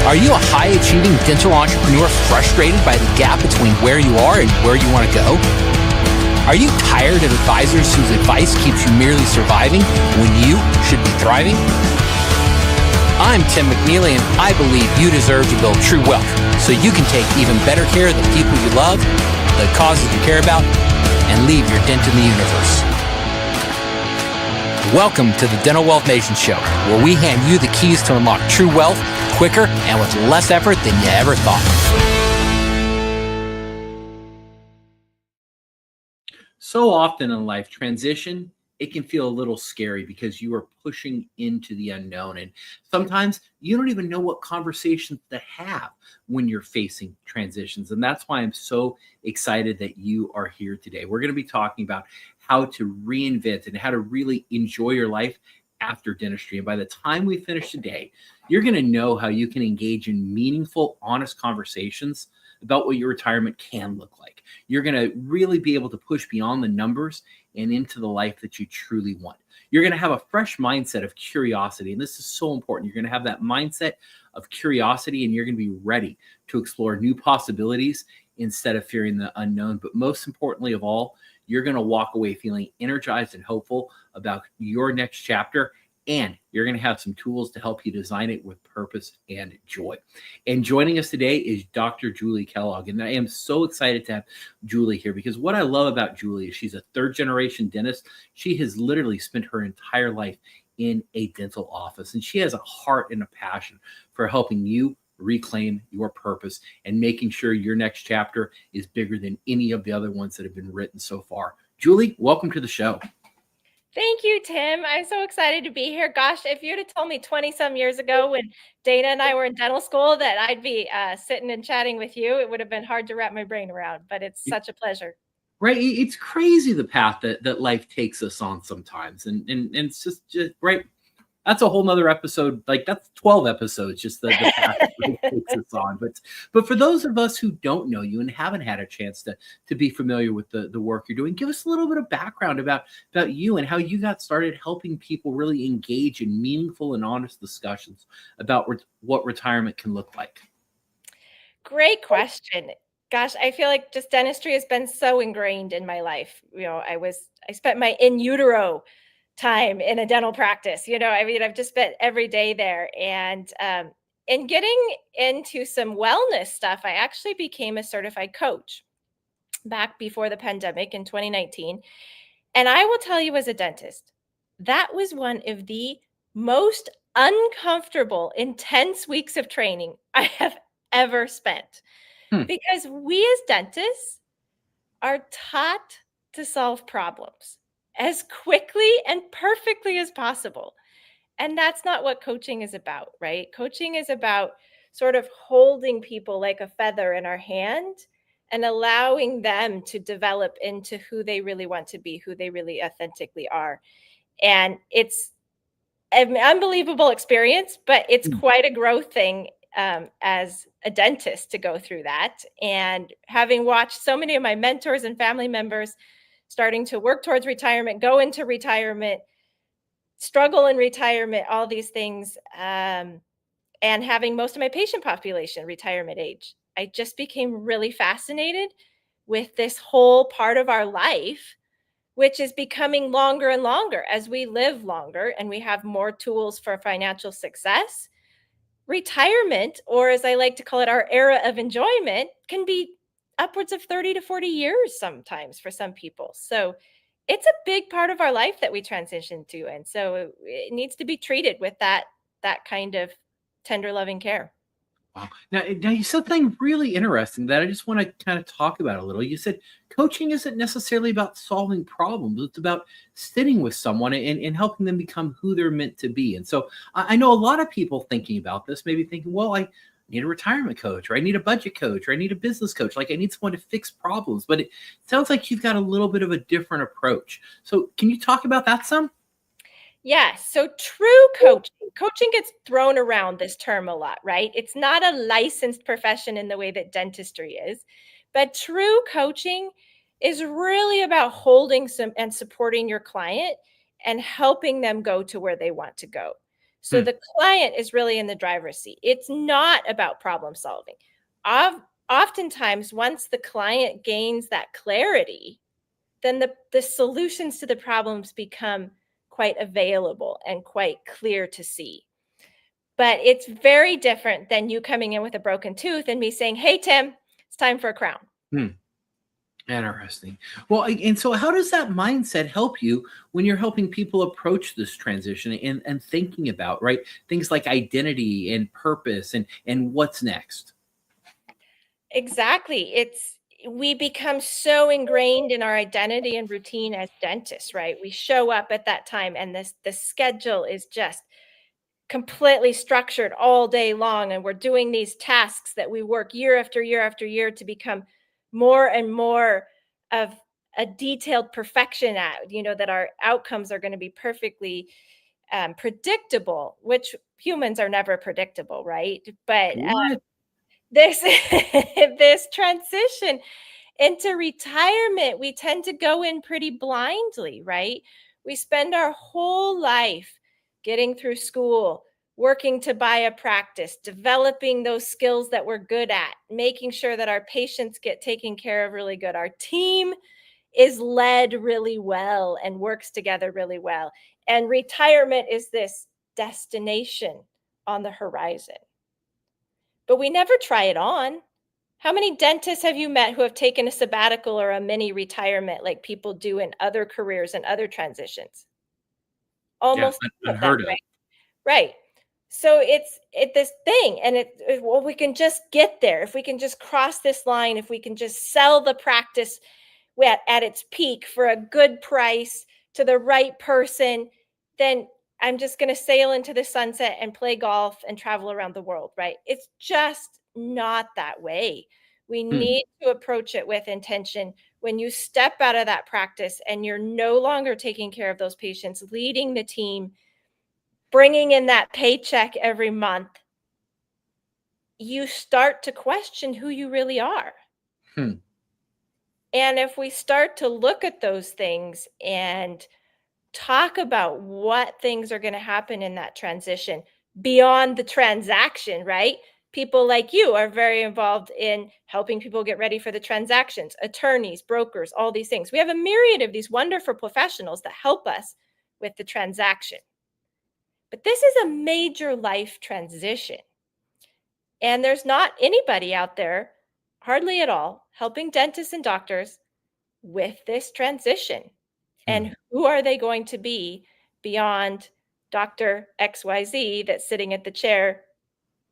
Are you a high-achieving dental entrepreneur frustrated by the gap between where you are and where you want to go? Are you tired of advisors whose advice keeps you merely surviving when you should be thriving? I'm Tim McNeely, and I believe you deserve to build true wealth so you can take even better care of the people you love, the causes you care about, and leave your dent in the universe. Welcome to the Dental Wealth Nation Show, where we hand you the keys to unlock true wealth quicker and with less effort than you ever thought. So often in life, transition, it can feel a little scary because you are pushing into the unknown. And sometimes you don't even know what conversations to have when you're facing transitions. And that's why I'm so excited that you are here today. We're going to be talking about how to reinvent and how to really enjoy your life after dentistry. And by the time we finish today, you're going to know how you can engage in meaningful, honest conversations about what your retirement can look like. You're going to really be able to push beyond the numbers and into the life that you truly want. You're going to have a fresh mindset of curiosity. And this is so important. You're going to have that mindset of curiosity, and you're going to be ready to explore new possibilities instead of fearing the unknown. But most importantly of all, you're going to walk away feeling energized and hopeful about your next chapter. And you're going to have some tools to help you design it with purpose and joy. And joining us today is Dr. Julie Kellogg. And I am so excited to have Julie here because what I love about Julie is she's a third-generation dentist. She has literally spent her entire life in a dental office. And she has a heart and a passion for helping you reclaim your purpose and making sure your next chapter is bigger than any of the other ones that have been written so far. Julie, welcome to the show. Thank you, Tim. I'm so excited to be here. Gosh, if you'd have told me 20 some years ago when Dana and I were in dental school that I'd be sitting and chatting with you, it would have been hard to wrap my brain around, but it's such a pleasure. Right. It's crazy the path that life takes us on sometimes. And it's just right. That's a whole nother episode. Like that's 12 episodes, just the path that life takes us on. But for those of us who don't know you and haven't had a chance to be familiar with the work you're doing, give us a little bit of background about you and how you got started helping people really engage in meaningful and honest discussions about what retirement can look like. Great question. Gosh, I feel like just dentistry has been so ingrained in my life. You know, I spent my in utero time in a dental practice. I've just spent every day there. And in getting into some wellness stuff, I actually became a certified coach back before the pandemic in 2019. And I will tell you as a dentist, that was one of the most uncomfortable, intense weeks of training I have ever spent. Because we as dentists are taught to solve problems as quickly and perfectly as possible. And that's not what coaching is about, right? Coaching is about sort of holding people like a feather in our hand and allowing them to develop into who they really want to be, who they really authentically are. And it's an unbelievable experience, but it's quite a growth thing as a dentist to go through that. And having watched so many of my mentors and family members starting to work towards retirement, go into retirement, struggle in retirement, all these things, and having most of my patient population retirement age, I just became really fascinated with this whole part of our life, which is becoming longer and longer as we live longer and we have more tools for financial success. Retirement, or as I like to call it, our era of enjoyment, can be upwards of 30 to 40 years sometimes for some people. So it's a big part of our life that we transition to. And so it needs to be treated with that kind of tender, loving care. Wow. Now you said something really interesting that I just want to kind of talk about a little. You said coaching isn't necessarily about solving problems. It's about sitting with someone and helping them become who they're meant to be. And so I know a lot of people thinking about this, maybe thinking, well, I need a retirement coach, or I need a budget coach, or I need a business coach. Like I need someone to fix problems. But it sounds like you've got a little bit of a different approach. So can you talk about that some? Yeah. So true coaching gets thrown around this term a lot, right? It's not a licensed profession in the way that dentistry is, but true coaching is really about holding some and supporting your client and helping them go to where they want to go. So Hmm. the client is really in the driver's seat. It's not about problem solving. Oftentimes, once the client gains that clarity, then the solutions to the problems become quite available and quite clear to see. But it's very different than you coming in with a broken tooth and me saying, "Hey, Tim, it's time for a crown." Hmm. Interesting. Well, and so how does that mindset help you when you're helping people approach this transition and thinking about, right, things like identity and purpose and what's next? Exactly. We become so ingrained in our identity and routine as dentists, right? We show up at that time and the schedule is just completely structured all day long, and we're doing these tasks that we work year after year after year to become more and more of a detailed perfection at, that our outcomes are going to be perfectly predictable, which humans are never predictable, right? But What? this this transition into retirement, we tend to go in pretty blindly, right? We spend our whole life getting through school, working to buy a practice, developing those skills that we're good at, making sure that our patients get taken care of really good. Our team is led really well and works together really well. And retirement is this destination on the horizon. But we never try it on. How many dentists have you met who have taken a sabbatical or a mini retirement like people do in other careers and other transitions? Yeah, Almost none of them, unheard of. right? Right. So it's this thing, and well, we can just get there if we can just cross this line, if we can just sell the practice at its peak for a good price to the right person, then I'm just going to sail into the sunset and play golf and travel around the world, right? It's just not that way. We Hmm. need to approach it with intention. When you step out of that practice and you're no longer taking care of those patients, leading the team, bringing in that paycheck every month, you start to question who you really are. Hmm. And if we start to look at those things and talk about what things are going to happen in that transition beyond the transaction, right? People like you are very involved in helping people get ready for the transactions, attorneys, brokers, all these things. We have a myriad of these wonderful professionals that help us with the transaction. But this is a major life transition. And there's not anybody out there, hardly at all, helping dentists and doctors with this transition. Hmm. And who are they going to be beyond Dr. XYZ that's sitting at the chair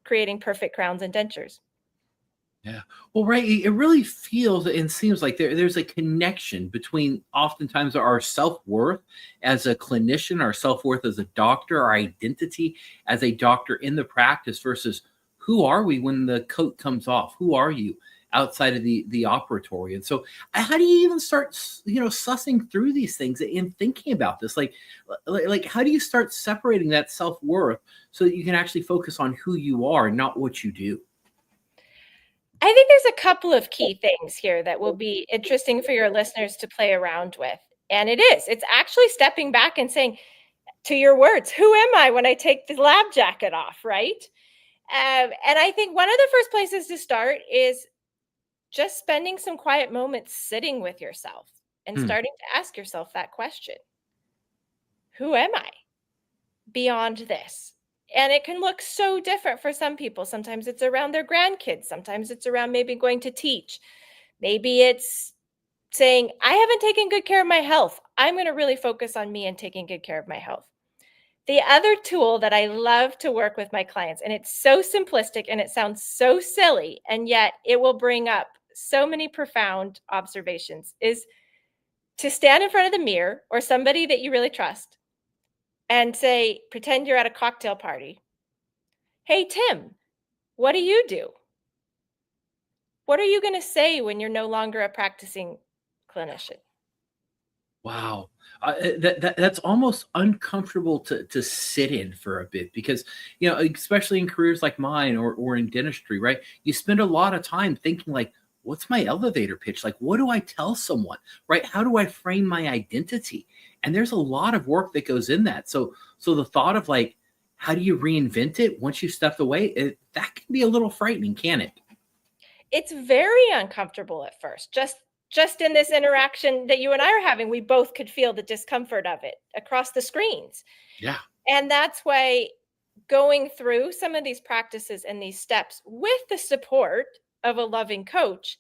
creating perfect crowns and dentures? Yeah. Well, right. It really feels and seems like there's a connection between oftentimes our self-worth as a clinician, our self-worth as a doctor, our identity as a doctor in the practice versus who are we when the coat comes off? Who are you outside of the operatory? And so how do you even start, sussing through these things and thinking about this? Like how do you start separating that self-worth so that you can actually focus on who you are, not what you do? I think there's a couple of key things here that will be interesting for your listeners to play around with. And it's actually stepping back and saying, to your words, who am I when I take the lab jacket off, right? And I think one of the first places to start is just spending some quiet moments sitting with yourself and Hmm. starting to ask yourself that question. Who am I beyond this? And it can look so different for some people. Sometimes it's around their grandkids. Sometimes it's around maybe going to teach. Maybe it's saying, I haven't taken good care of my health. I'm going to really focus on me and taking good care of my health. The other tool that I love to work with my clients, and it's so simplistic and it sounds so silly, and yet it will bring up so many profound observations, is to stand in front of the mirror or somebody that you really trust and say, pretend you're at a cocktail party. Hey, Tim, what do you do? What are you going to say when you're no longer a practicing clinician? Wow. That's almost uncomfortable to sit in for a bit because, especially in careers like mine or in dentistry, right? You spend a lot of time thinking like, what's my elevator pitch? Like, what do I tell someone, right? How do I frame my identity? And there's a lot of work that goes in that. So the thought of like, how do you reinvent it once you've stepped away? That can be a little frightening, can it? It's very uncomfortable at first. Just in this interaction that you and I are having, we both could feel the discomfort of it across the screens. Yeah. And that's why going through some of these practices and these steps with the support of a loving coach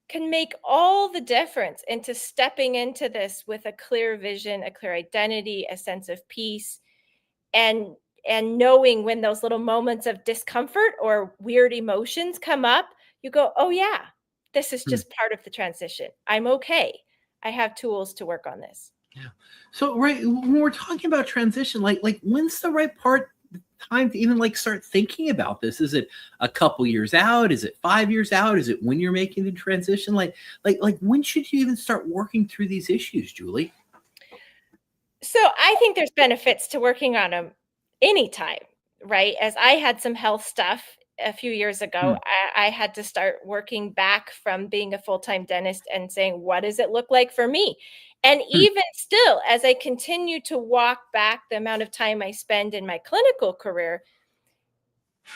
can make all the difference into stepping into this with a clear vision, a clear identity, a sense of peace, and knowing when those little moments of discomfort or weird emotions come up, you go, "Oh yeah, this is Hmm. just part of the transition. I'm okay. I have tools to work on this." Yeah. So right when we're talking about transition, like when's the right time to even like start thinking about this? Is it a couple years out? Is it 5 years out? Is it when you're making the transition? Like when should you even start working through these issues, Julie? So I think there's benefits to working on them anytime, right? As I had some health stuff a few years ago, Hmm. I had to start working back from being a full-time dentist and saying, what does it look like for me? And Hmm. even still, as I continue to walk back the amount of time I spend in my clinical career,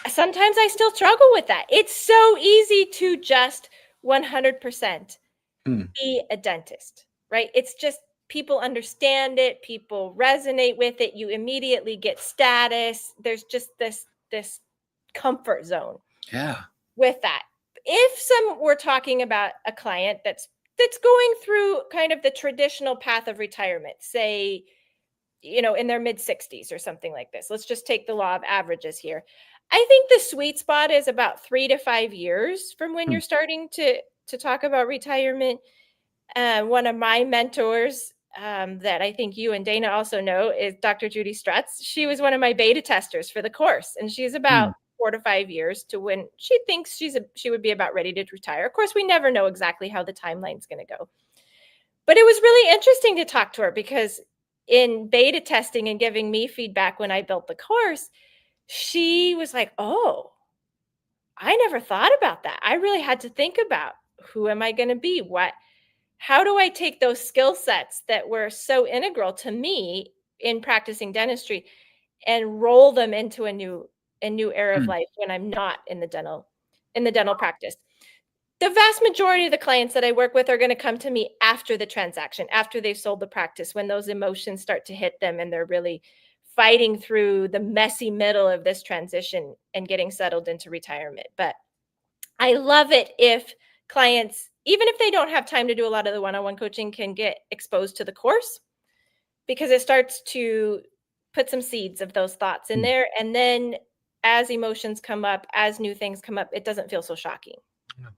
sometimes I still struggle with that. It's so easy to just 100% Hmm. be a dentist, right? It's just people understand it, people resonate with it, you immediately get status. There's just this comfort zone Yeah. with that. If some we're talking about a client that's going through kind of the traditional path of retirement, say, in their mid 60s or something like this. Let's just take the law of averages here. I think the sweet spot is about 3 to 5 years from when Hmm. you're starting to talk about retirement. One of my mentors, that I think you and Dana also know, is Dr. Judy Strutz. She was one of my beta testers for the course, and she's about Hmm. 4 to 5 years to when she thinks she would be about ready to retire. Of course, we never know exactly how the timeline's going to go, but it was really interesting to talk to her because in beta testing and giving me feedback when I built the course, she was like, "Oh, I never thought about that. I really had to think about who am I going to be? How do I take those skill sets that were so integral to me in practicing dentistry and roll them into a new era of Hmm. life when I'm not in the dental practice?" The vast majority of the clients that I work with are going to come to me after the transaction, after they've sold the practice, when those emotions start to hit them and they're really fighting through the messy middle of this transition and getting settled into retirement. But I love it if clients, even if they don't have time to do a lot of the one-on-one coaching, can get exposed to the course because it starts to put some seeds of those thoughts in Hmm. there. And then as emotions come up, as new things come up, it doesn't feel so shocking. Yeah.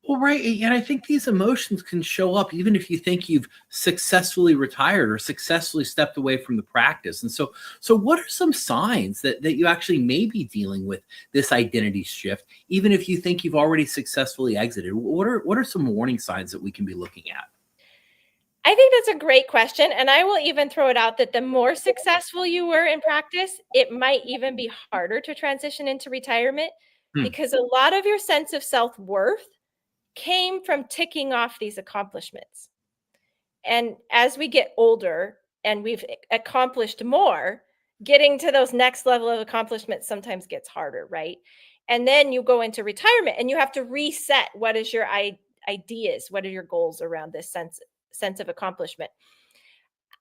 Well, right. And I think these emotions can show up even if you think you've successfully retired or successfully stepped away from the practice. And so what are some signs that you actually may be dealing with this identity shift, even if you think you've already successfully exited? What are some warning signs that we can be looking at? I think that's a great question. And I will even throw it out that the more successful you were in practice, it might even be harder to transition into retirement Hmm. because a lot of your sense of self worth came from ticking off these accomplishments. And as we get older and we've accomplished more, getting to those next level of accomplishments sometimes gets harder, right? And then you go into retirement and you have to reset what is your ideas, what are your goals around this sense of accomplishment.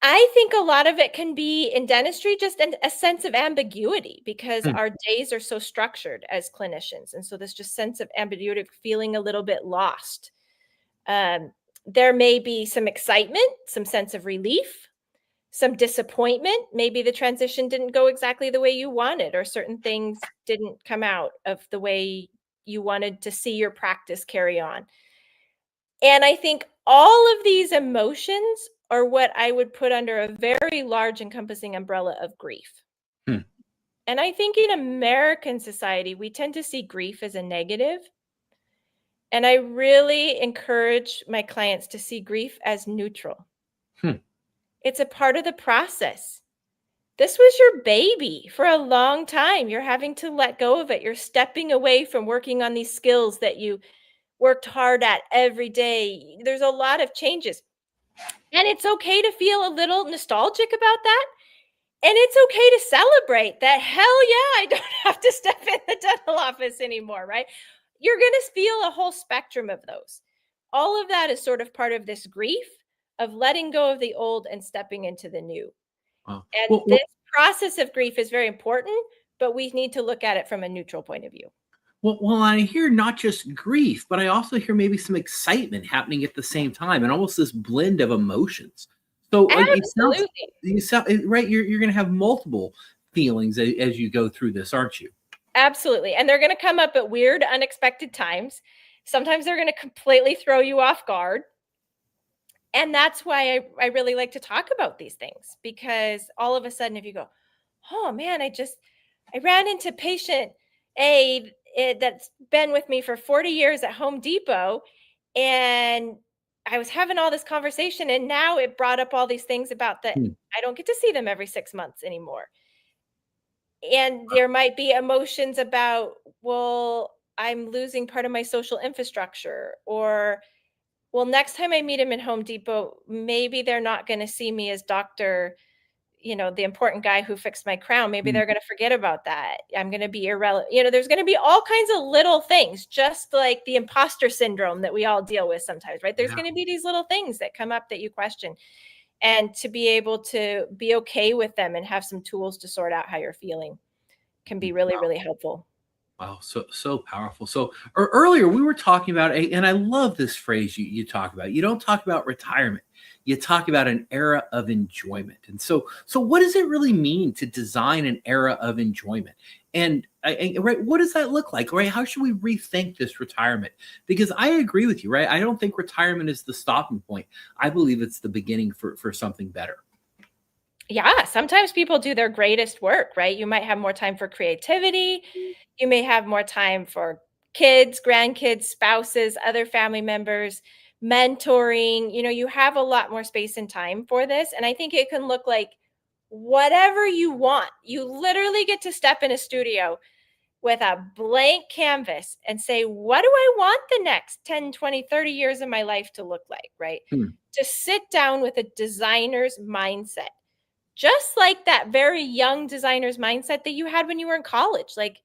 I think a lot of it can be in dentistry just a sense of ambiguity because Hmm. our days are so structured as clinicians. And so there's just sense of ambiguity, feeling a little bit lost. Um, there may be some excitement, some sense of relief, some disappointment. Maybe the transition didn't go exactly the way you wanted, or certain things didn't come out of the way you wanted to see your practice carry on. And I think all of these emotions are what I would put under a very large encompassing umbrella of grief. Hmm. And I think in American society, we tend to see grief as a negative. And I really encourage my clients to see grief as neutral. Hmm. It's a part of the process. This was your baby for a long time. You're having to let go of it. You're stepping away from working on these skills that you worked hard at every day. There's a lot of changes. And it's okay to feel a little nostalgic about that. And it's okay to celebrate that. Hell yeah, I don't have to step in the dental office anymore, right? You're going to feel a whole spectrum of those. All of that is sort of part of this grief of letting go of the old and stepping into the new. Wow. And Well, this process of grief is very important, but we need to look at it from a neutral point of view. well, I hear not just grief, but I also hear maybe some excitement happening at the same time, and almost this blend of emotions. So Absolutely. you sound right. You're going to have multiple feelings as you go through this, aren't you? Absolutely. And they're going to come up at weird, unexpected times. Sometimes they're going to completely throw you off guard. And that's why I really like to talk about these things, because all of a sudden, if you go, oh man, I ran into patient A that's been with me for 40 years at Home Depot, and I was having all this conversation, and now it brought up all these things about that Hmm. I don't get to see them every 6 months anymore. And there might be emotions about, well, I'm losing part of my social infrastructure, or well, next time I meet him in Home Depot, maybe they're not going to see me as doctor, the important guy who fixed my crown. Maybe Hmm. they're going to forget about that. I'm going to be irrelevant. There's going to be all kinds of little things, just like the imposter syndrome that we all deal with sometimes, right? There's Yeah. going to be these little things that come up that you question, and to be able to be okay with them and have some tools to sort out how you're feeling can be really, really helpful. Wow, so powerful. So earlier we were talking about and I love this phrase you talk about. You don't talk about retirement. You talk about an era of enjoyment. And so what does it really mean to design an era of enjoyment? And right, what does that look like? Right? How should we rethink this retirement? Because I agree with you, right? I don't think retirement is the stopping point. I believe it's the beginning for something better. Yeah, sometimes people do their greatest work, right? You might have more time for creativity. You may have more time for kids, grandkids, spouses, other family members, mentoring. You have a lot more space and time for this. And I think it can look like whatever you want. You literally get to step in a studio with a blank canvas and say, what do I want the next 10, 20, 30 years of my life to look like, right? Hmm. To sit down with a designer's mindset, just like that very young designer's mindset that you had when you were in college. Like,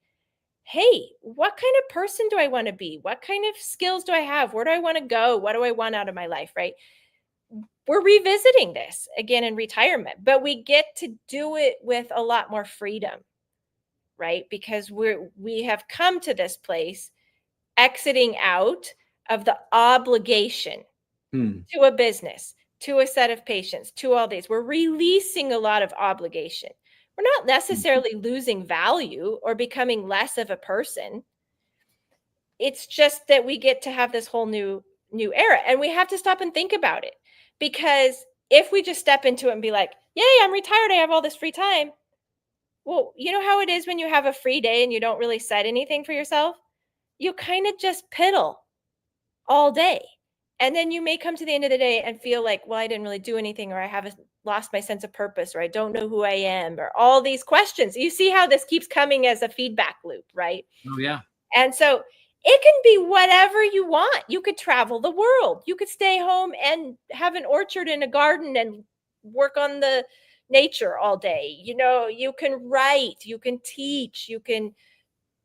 hey, what kind of person do I want to be? What kind of skills do I have? Where do I want to go? What do I want out of my life? Right? We're revisiting this again in retirement, but we get to do it with a lot more freedom, right? Because we have come to this place exiting out of the obligation Hmm. to a business, to a set of patients, to all these. We're releasing a lot of obligation. We're not Hmm. necessarily losing value or becoming less of a person. It's just that we get to have this whole new era, and we have to stop and think about it, because if we just step into it and be like, "Yay, I'm retired. I have all this free time." Well, you know how it is when you have a free day and you don't really set anything for yourself? You kind of just piddle all day. And then you may come to the end of the day and feel like, well, I didn't really do anything, or I haven't lost my sense of purpose, or I don't know who I am, or all these questions. You see how this keeps coming as a feedback loop, right? Oh yeah. And so it can be whatever you want. You could travel the world. You could stay home and have an orchard and a garden and work on the nature all day. You can write, you can teach, you can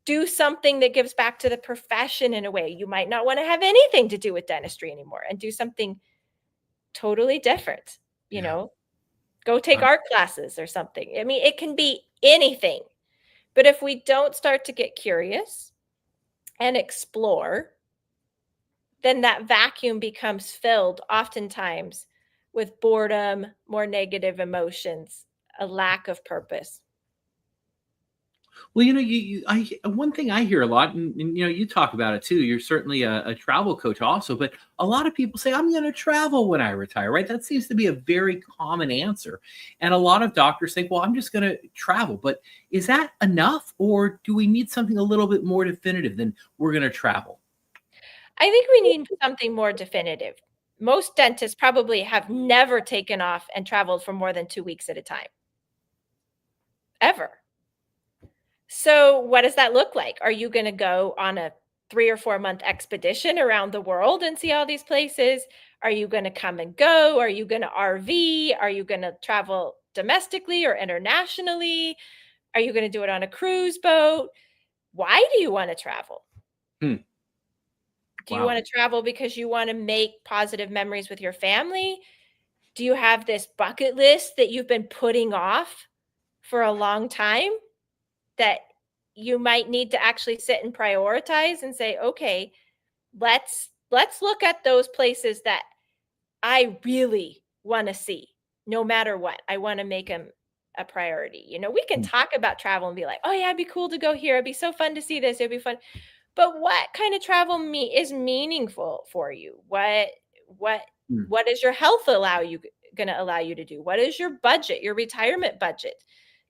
do something that gives back to the profession in a way. You might not want to have anything to do with dentistry anymore and do something totally different, you Yeah. know, go take art classes or something. I mean, it can be anything. But if we don't start to get curious and explore, then that vacuum becomes filled oftentimes with boredom, more negative emotions, a lack of purpose. Well, one thing I hear a lot, and you talk about it too. You're certainly a travel coach, also, but a lot of people say, "I'm going to travel when I retire." Right? That seems to be a very common answer, and a lot of doctors think, "Well, I'm just going to travel." But is that enough, or do we need something a little bit more definitive than we're going to travel? I think we need something more definitive. Most dentists probably have never taken off and traveled for more than 2 weeks at a time, ever. So, what does that look like? Are you gonna go on a 3 or 4-month expedition around the world and see all these places? Are you gonna come and go? Are you gonna RV? Are you gonna travel domestically or internationally? Are you going to do it on a cruise boat? Why do you want to travel? Hmm. Do you Wow. want to travel because you want to make positive memories with your family? Do you have this bucket list that you've been putting off for a long time that you might need to actually sit and prioritize and say, okay, let's look at those places that I really want to see no matter what. I want to make them a priority. We can Hmm. talk about travel and be like, oh yeah, it'd be cool to go here. It'd be so fun to see this. It'd be fun. But what kind of travel is meaningful for you? What Hmm. what does your health going to allow you to do? What is your budget, your retirement budget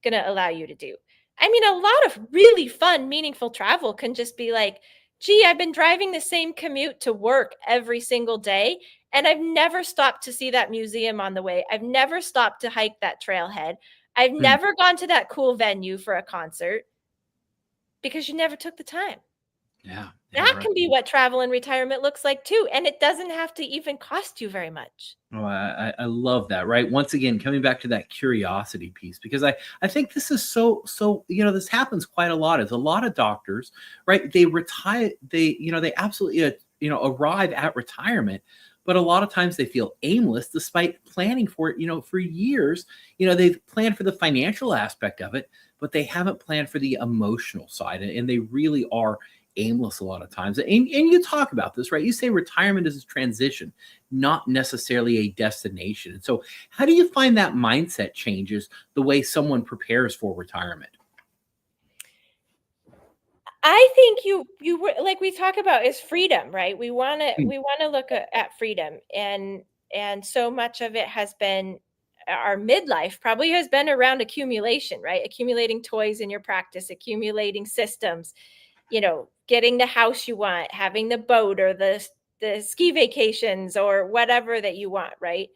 going to allow you to do? I mean, a lot of really fun, meaningful travel can just be like, gee, I've been driving the same commute to work every single day, and I've never stopped to see that museum on the way. I've never stopped to hike that trailhead. I've Hmm. never gone to that cool venue for a concert because you never took the time. Yeah. Yeah. That Right. can be what travel and retirement looks like too, and it doesn't have to even cost you very much. Oh, I love that. Right. Once again, coming back to that curiosity piece, because I think this is so, this happens quite a lot. Is a lot of doctors, right? They retire, they absolutely, arrive at retirement, but a lot of times they feel aimless despite planning for it, for years. They've planned for the financial aspect of it, but they haven't planned for the emotional side. And they really are aimless a lot of times. And you talk about this, right? You say retirement is a transition, not necessarily a destination. And so, how do you find that mindset changes the way someone prepares for retirement? I think like we talk about is freedom, right? We want to Mm. we want to look at freedom, and so much of it has been our midlife probably has been around accumulation, right? Accumulating toys in your practice, accumulating systems, getting the house you want, having the boat or the ski vacations or whatever that you want, right?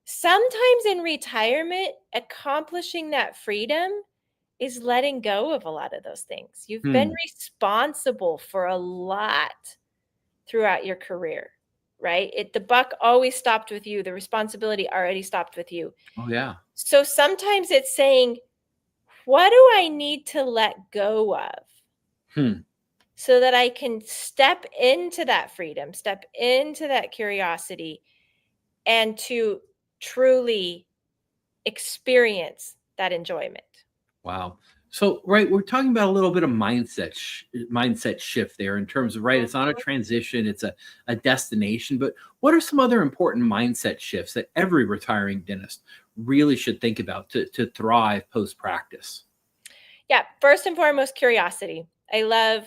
Sometimes in retirement, accomplishing that freedom is letting go of a lot of those things. You've been Hmm. responsible for a lot throughout your career, right? The buck always stopped with you. The responsibility already stopped with you. Oh yeah. So sometimes it's saying, what do I need to let go of Hmm. so that I can step into that freedom, step into that curiosity, and to truly experience that enjoyment? Wow. So, right, we're talking about a little bit of mindset shift there in terms of, right, it's not a transition, it's a destination. But what are some other important mindset shifts that every retiring dentist really should think about to thrive post practice? Yeah, first and foremost, curiosity. I love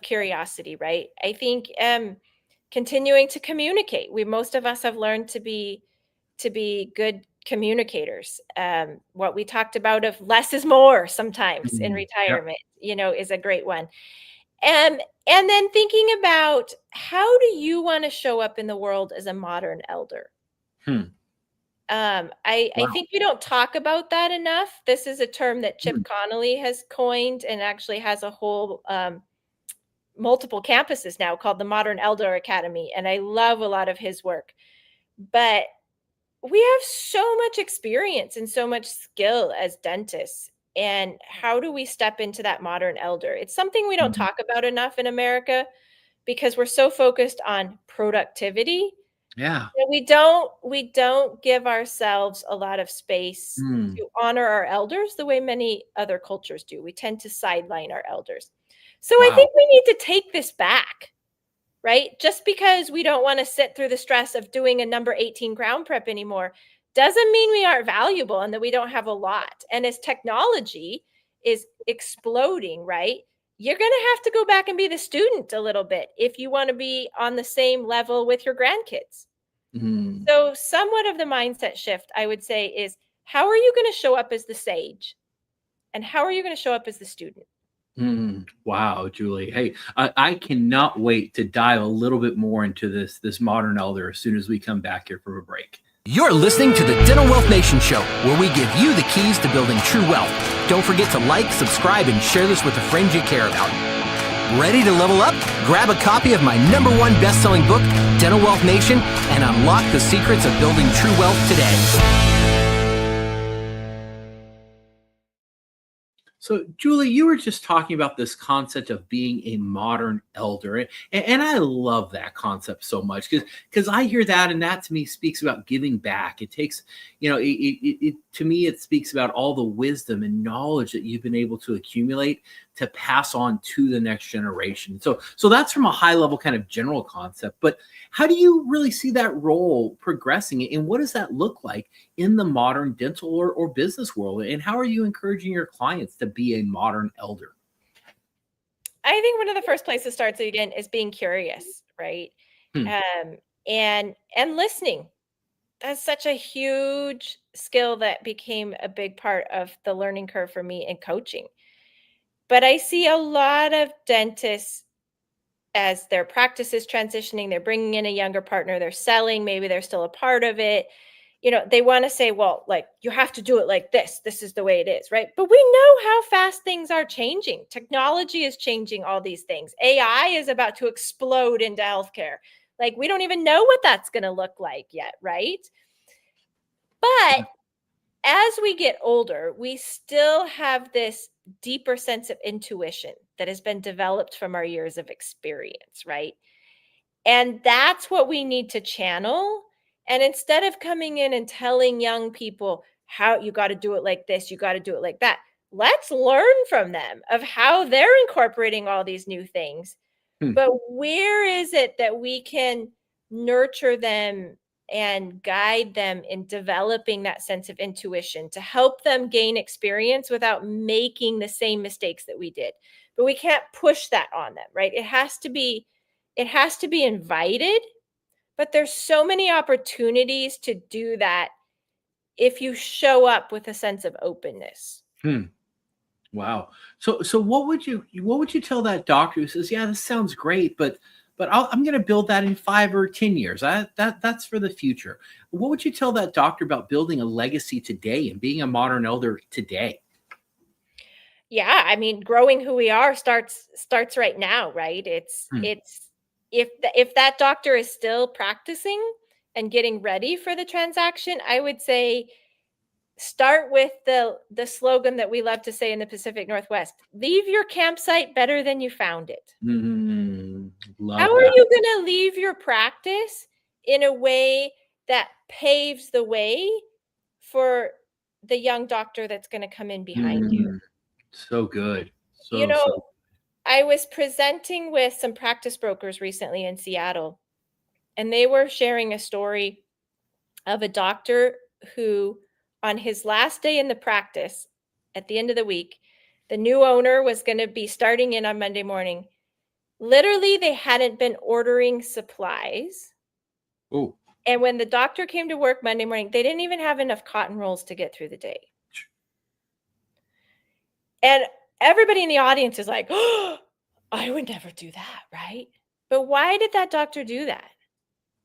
curiosity, right? I think continuing to communicate. Most of us have learned to be good communicators. What we talked about of less is more sometimes in Mm. Yep. retirement, is a great one. And then thinking about how do you want to show up in the world as a modern elder? Hmm. I Wow. think we don't talk about that enough. This is a term that Hmm. Chip Connolly has coined and actually has a whole multiple campuses now called the Modern Elder Academy. And I love a lot of his work. But we have so much experience and so much skill as dentists. And how do we step into that modern elder? It's something we don't Mhm. talk about enough in America because we're so focused on productivity. Yeah. And we don't give ourselves a lot of space Mm. to honor our elders the way many other cultures do. We tend to sideline our elders. So I Wow. think we need to take this back, right? Just because we don't want to sit through the stress of doing a number 18 ground prep anymore doesn't mean we aren't valuable and that we don't have a lot. And as technology is exploding, right? You're going to have to go back and be the student a little bit if you want to be on the same level with your grandkids. Mm. So, somewhat of the mindset shift, I would say, is how are you going to show up as the sage? And how are you going to show up as the student? Mm. Wow, Julie. Hey, I cannot wait to dive a little bit more into this modern elder as soon as we come back here from a break. You're listening to the Dental Wealth Nation Show, where we give you the keys to building true wealth. Don't forget to like, subscribe, and share this with the friends you care about. Ready to level up? Grab a copy of my #1 best-selling book, Dental Wealth Nation, and unlock the secrets of building true wealth today. So, Julie, you were just talking about this concept of being a modern elder, and I love that concept so much because I hear that, and that to me speaks about giving back. It takes, to me, it speaks about all the wisdom and knowledge that you've been able to accumulate to pass on to the next generation. So that's from a high level kind of general concept. But how do you really see that role progressing, and what does that look like in the modern dental or business world? And how are you encouraging your clients to be a modern elder? I think one of the first places starts again is being curious, right? Hmm. And listening. That's such a huge skill that became a big part of the learning curve for me in coaching. But I see a lot of dentists as their practice is transitioning, they're bringing in a younger partner, they're selling, maybe they're still a part of it. They want to say, well, like, you have to do it like this. This is the way it is, right? But we know how fast things are changing. Technology is changing all these things. AI is about to explode into healthcare. Like, we don't even know what that's going to look like yet, right? But as we get older, we still have this deeper sense of intuition that has been developed from our years of experience, right? And that's what we need to channel. And instead of coming in and telling young people how you got to do it like this, you got to do it like that, let's learn from them of how they're incorporating all these new things. But where is it that we can nurture them and guide them in developing that sense of intuition to help them gain experience without making the same mistakes that we did? But we can't push that on them, right? It has to be invited, but there's so many opportunities to do that if you show up with a sense of openness. Wow. So what would you tell that doctor who says, yeah, this sounds great, but I'm going to build that in 5 or 10 years. That's for the future. What would you tell that doctor about building a legacy today and being a modern elder today? Yeah, I mean, growing who we are starts right now, right? It's if that doctor is still practicing and getting ready for the transaction, I would say start with the slogan that we love to say in the Pacific Northwest: leave your campsite better than you found it. Love How are that. you going to leave your practice in a way that paves the way for the young doctor that's going to come in behind you? So good. You So, know, so. I was presenting with some practice brokers recently in Seattle, and they were sharing a story of a doctor who, on his last day in the practice, at the end of the week, the new owner was going to be starting in on Monday morning. Literally, they hadn't been ordering supplies. Oh, And when the doctor came to work Monday morning, they didn't even have enough cotton rolls to get through the day. And everybody in the audience is like, oh, I would never do that, right? But why did that doctor do that?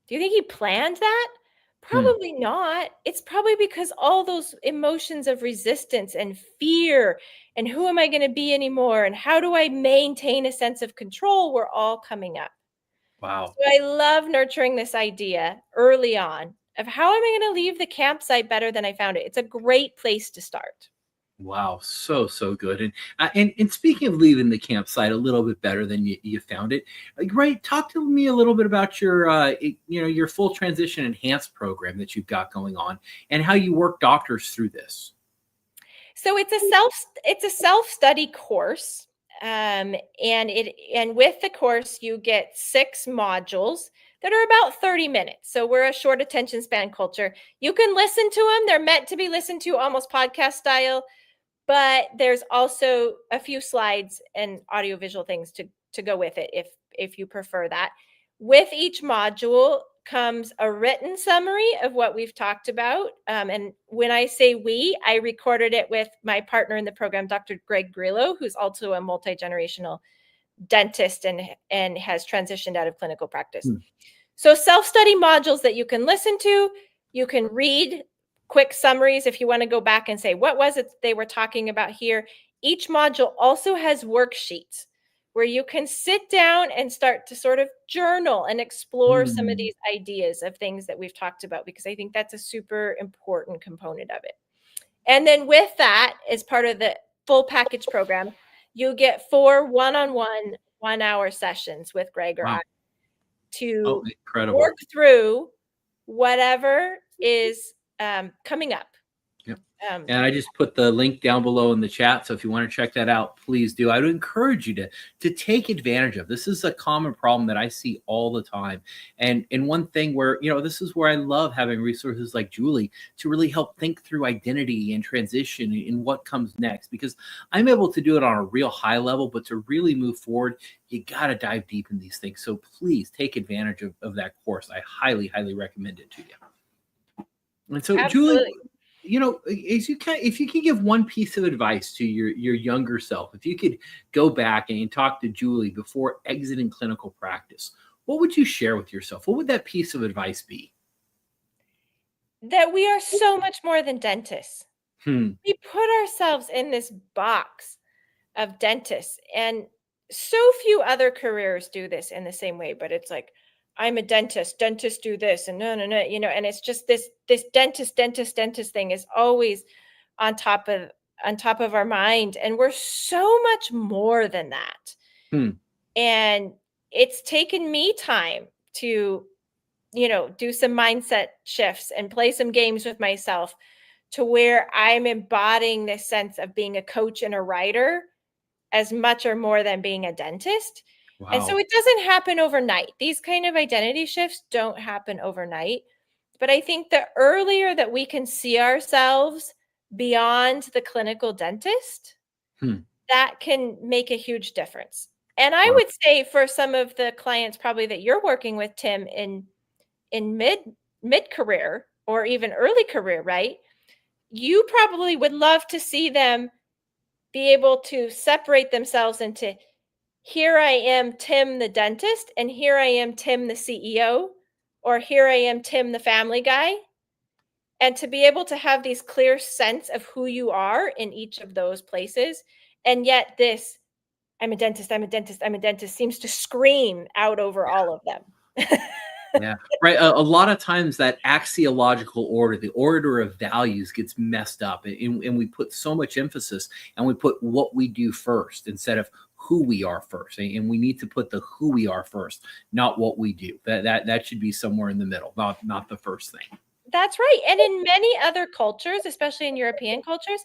Do you think he planned that? Probably not. It's probably because all those emotions of resistance and fear and who am I going to be anymore and how do I maintain a sense of control were all coming up. wow. So I love nurturing this idea early on of how am I going to leave the campsite better than I found it? It's a great place to start. Wow, so good. And speaking of leaving the campsite a little bit better than you found it, right? Talk to me a little bit about your full transition enhanced program that you've got going on and how you work doctors through this. So it's a self-study course. And with the course, you get 6 modules that are about 30 minutes. So we're a short attention span culture. You can listen to them. They're meant to be listened to almost podcast style. But there's also a few slides and audiovisual things to go with it if you prefer that. With each module comes a written summary of what we've talked about. And when I say we, I recorded it with my partner in the program, Dr. Greg Grillo, who's also a multi-generational dentist and has transitioned out of clinical practice. So self-study modules that you can listen to, you can read quick summaries if you want to go back and say, what was it they were talking about here? Each module also has worksheets where you can sit down and start to sort of journal and explore some of these ideas of things that we've talked about, because I think that's a super important component of it. And then with that, as part of full package program. You get 4 one-on-one 1-hour sessions with Greg or Wow. I to Incredible. work through whatever is coming up. Yep. And I just put the link down below in the chat. So if you want to check that out, please do. I would encourage you to take advantage of. This is a common problem that I see all the time. And one thing where, this is where I love having resources like Julie to really help think through identity and transition and what comes next, because I'm able to do it on a real high level, but to really move forward, you got to dive deep in these things. So please take advantage of that course. I highly, highly recommend it to you. And so, Absolutely. Julie, if you could give one piece of advice to your younger self, if you could go back and talk to Julie before exiting clinical practice, what would you share with yourself? What would that piece of advice be? That we are so much more than dentists. We put ourselves in this box of dentists, and so few other careers do this in the same way, but it's like, I'm a dentist, dentists do this, and no, and it's just this dentist thing is always on top of our mind, and we're so much more than that. And it's taken me time to, do some mindset shifts and play some games with myself to where I'm embodying this sense of being a coach and a writer as much or more than being a dentist. Wow. And so it doesn't happen overnight. These kind of identity shifts don't happen overnight. But I think the earlier that we can see ourselves beyond the clinical dentist, that can make a huge difference. And I would say for some of the clients probably that you're working with, Tim, in mid career or even early career, right? You probably would love to see them be able to separate themselves into, here I am, Tim, the dentist, and here I am, Tim, the CEO, or here I am, Tim, the family guy. And to be able to have these clear sense of who you are in each of those places. And yet this, I'm a dentist, I'm a dentist, I'm a dentist, seems to scream out over all of them. Yeah, right. A lot of times that axiological order, the order of values, gets messed up, and we put so much emphasis, and we put what we do first instead of who we are first. And we need to put the who we are first, not what we do. That should be somewhere in the middle, not the first thing. That's right. And in many other cultures, especially in European cultures,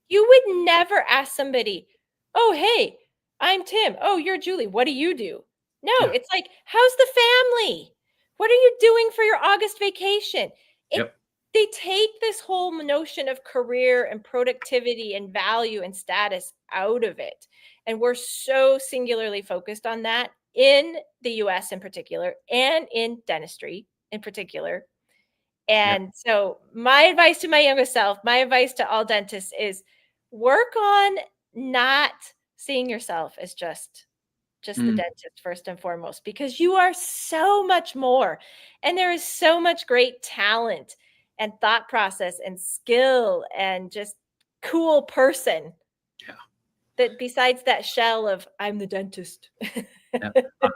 you would never ask somebody, oh, hey, I'm Tim. Oh, you're Julie. What do you do? No, It's like, how's the family? What are you doing for your August vacation? They take this whole notion of career and productivity and value and status out of it. And we're so singularly focused on that in the US in particular, and in dentistry in particular. And so my advice to my younger self, my advice to all dentists is work on not seeing yourself as just the dentist first and foremost, because you are so much more. And there is so much great talent and thought process and skill and just cool person. That besides that shell of I'm the dentist.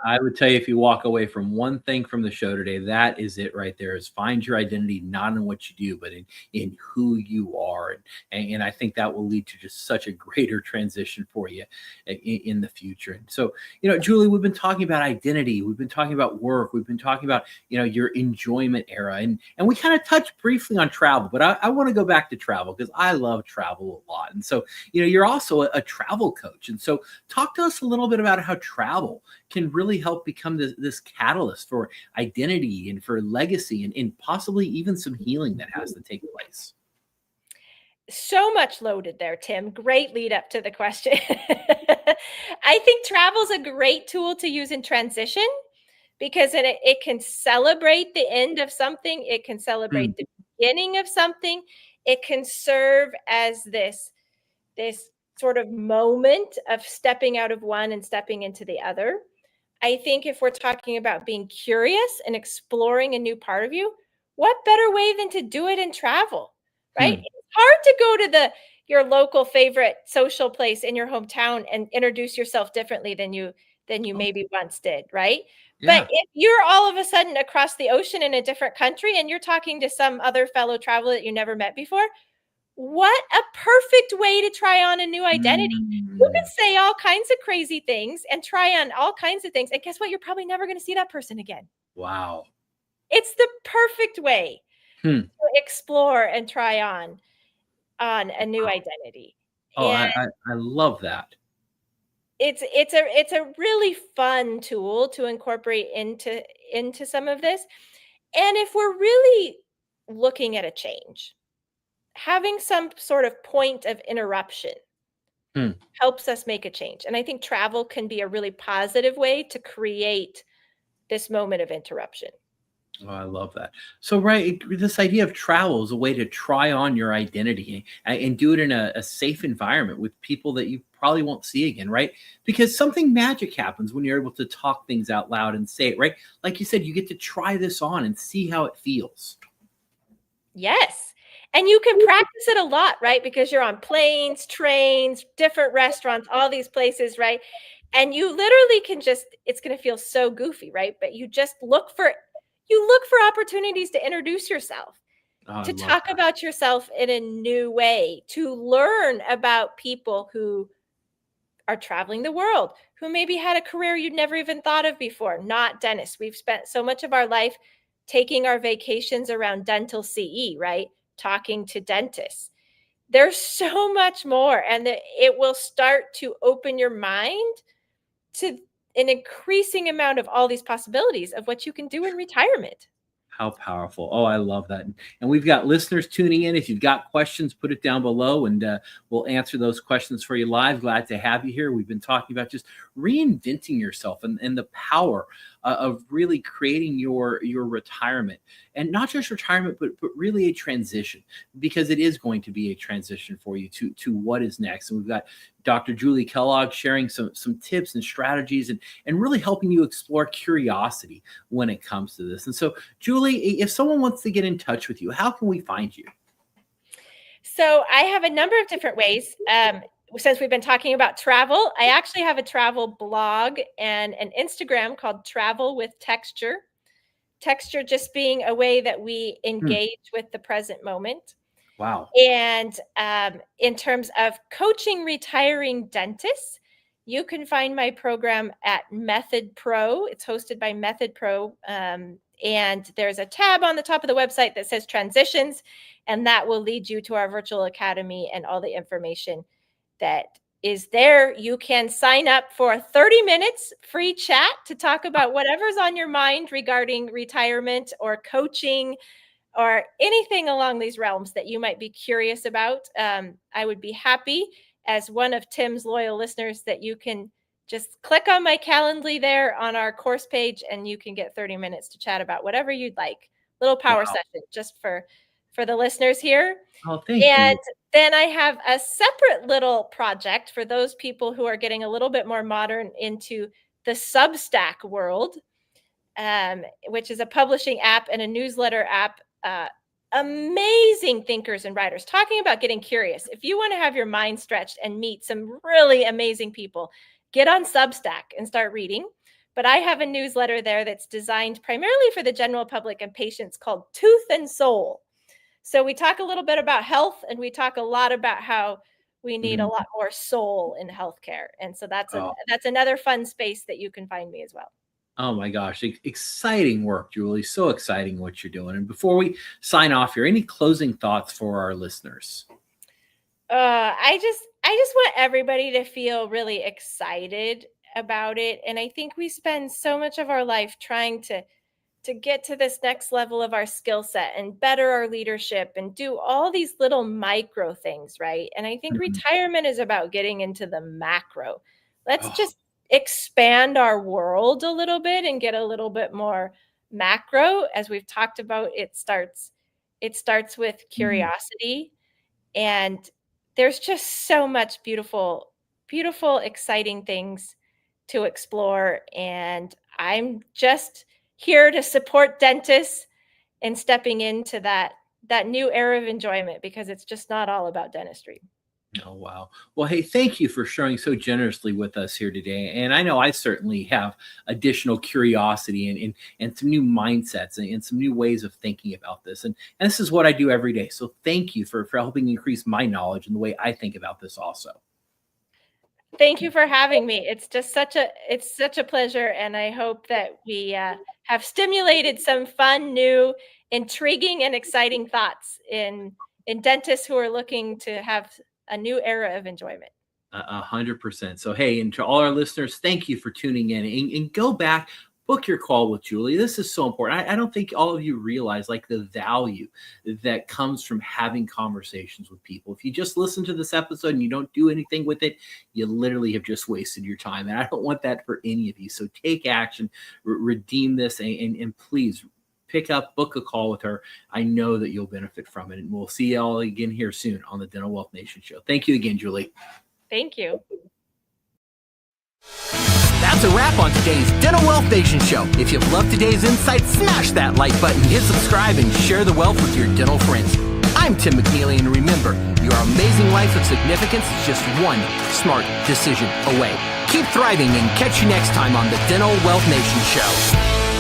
I would tell you, if you walk away from one thing from the show today, that is it right there, is find your identity, not in what you do, but in who you are. And I think that will lead to just such a greater transition for you in the future. And so, Julie, we've been talking about identity. We've been talking about work. We've been talking about, your enjoyment era. And we kind of touched briefly on travel, but I want to go back to travel because I love travel a lot. And so, you're also a travel coach. And so talk to us a little bit about how travel can really help become this catalyst for identity and for legacy and possibly even some healing that has to take place. So much loaded there, Tim. Great lead up to the question. I think travel is a great tool to use in transition because it can celebrate the end of something. It can celebrate the beginning of something. It can serve as this sort of moment of stepping out of one and stepping into the other. I think if we're talking about being curious and exploring a new part of you, what better way than to do it in travel, right? It's hard to go to your local favorite social place in your hometown and introduce yourself differently than you maybe once did, right? But if you're all of a sudden across the ocean in a different country and you're talking to some other fellow traveler that you never met before, what a perfect way to try on a new identity. You can say all kinds of crazy things and try on all kinds of things. And guess what? You're probably never going to see that person again. Wow. It's the perfect way Hmm. to explore and try on a new identity. Oh, And I love that. it's a really fun tool to incorporate into some of this. And if we're really looking at a change, having some sort of point of interruption Hmm. helps us make a change. And I think travel can be a really positive way to create this moment of interruption. Oh, I love that. So, right, this idea of travel is a way to try on your identity and do it in a safe environment with people that you probably won't see again, right? Because something magic happens when you're able to talk things out loud and say it, right? Like you said, you get to try this on and see how it feels. Yes. And you can practice it a lot, right? Because you're on planes, trains, different restaurants, all these places, right? And you literally can just, it's going to feel so goofy, right? But you just look for opportunities to introduce yourself, Oh, I to love talk that. about yourself in a new way, to learn about people who are traveling the world, who maybe had a career you'd never even thought of before, not dentists. We've spent so much of our life taking our vacations around dental CE, right? Talking to dentists. There's so much more, and it will start to open your mind to an increasing amount of all these possibilities of what you can do in retirement. How powerful. Oh, I love that. And we've got listeners tuning in. If you've got questions, put it down below and we'll answer those questions for you live. Glad to have you here. We've been talking about just reinventing yourself and the power of really creating your retirement, and not just retirement, but really a transition, because it is going to be a transition for you to what is next. And we've got Dr. Julie Kellogg sharing some tips and strategies and really helping you explore curiosity when it comes to this. And so, Julie, if someone wants to get in touch with you, how can we find you? So I have a number of different ways. Since we've been talking about travel, I actually have a travel blog and an Instagram called Travel with Texture. Texture just being a way that we Hmm. engage with the present moment. Wow. And in terms of coaching retiring dentists, you can find my program at Method Pro. It's hosted by Method Pro. And there's a tab on the top of the website that says transitions, and that will lead you to our virtual academy and all the information that is there. You can sign up for 30 minutes free chat to talk about whatever's on your mind regarding retirement or coaching or anything along these realms that you might be curious about. I would be happy, as one of Tim's loyal listeners, that you can just click on my Calendly there on our course page, and you can get 30 minutes to chat about whatever you'd like. Little power Wow. session just for the listeners here. Oh, thank And you. then I have a separate little project for those people who are getting a little bit more modern into the Substack world, which is a publishing app and a newsletter app. Amazing thinkers and writers talking about getting curious. If you want to have your mind stretched and meet some really amazing people, get on Substack and start reading. But I have a newsletter there that's designed primarily for the general public and patients called Tooth and Soul. So we talk a little bit about health, and we talk a lot about how we need a Mhm. lot more soul in healthcare. And so that's Oh, another fun space that you can find me as well. oh my gosh, exciting work, Julie. So exciting what you're doing. And before we sign off here, any closing thoughts for our listeners? I just want everybody to feel really excited about it. And I think we spend so much of our life trying to get to this next level of our skill set and better our leadership and do all these little micro things, right? And I think Mhm. retirement is about getting into the macro. Let's Oh, just expand our world a little bit and get a little bit more macro. As we've talked about, it starts with mhm. curiosity, and there's just so much beautiful, exciting things to explore. And I'm just here to support dentists in stepping into that new era of enjoyment, because it's just not all about dentistry. Oh, wow. Well, hey, thank you for sharing so generously with us here today. And I know I certainly have additional curiosity and some new mindsets and some new ways of thinking about this. And this is what I do every day. So thank you for helping increase my knowledge and the way I think about this also. Thank you for having me. It's such a pleasure, and I hope that we have stimulated some fun, new, intriguing, and exciting thoughts in dentists who are looking to have a new era of enjoyment. 100%. So, hey, and to all our listeners, thank you for tuning in and go back, book your call with Julie. This is so important. I don't think all of you realize like the value that comes from having conversations with people. If you just listen to this episode and you don't do anything with it, you literally have just wasted your time. And I don't want that for any of you. So take action, redeem this, and please pick up, book a call with her. I know that you'll benefit from it. And we'll see you all again here soon on the Dental Wealth Nation show. Thank you again, Julie. Thank you. That's a wrap on today's Dental Wealth Nation show. If you've loved today's insight, smash that like button, hit subscribe, and share the wealth with your dental friends. I'm Tim McNeely, and remember, your amazing life of significance is just one smart decision away. Keep thriving, and catch you next time on the Dental Wealth Nation show.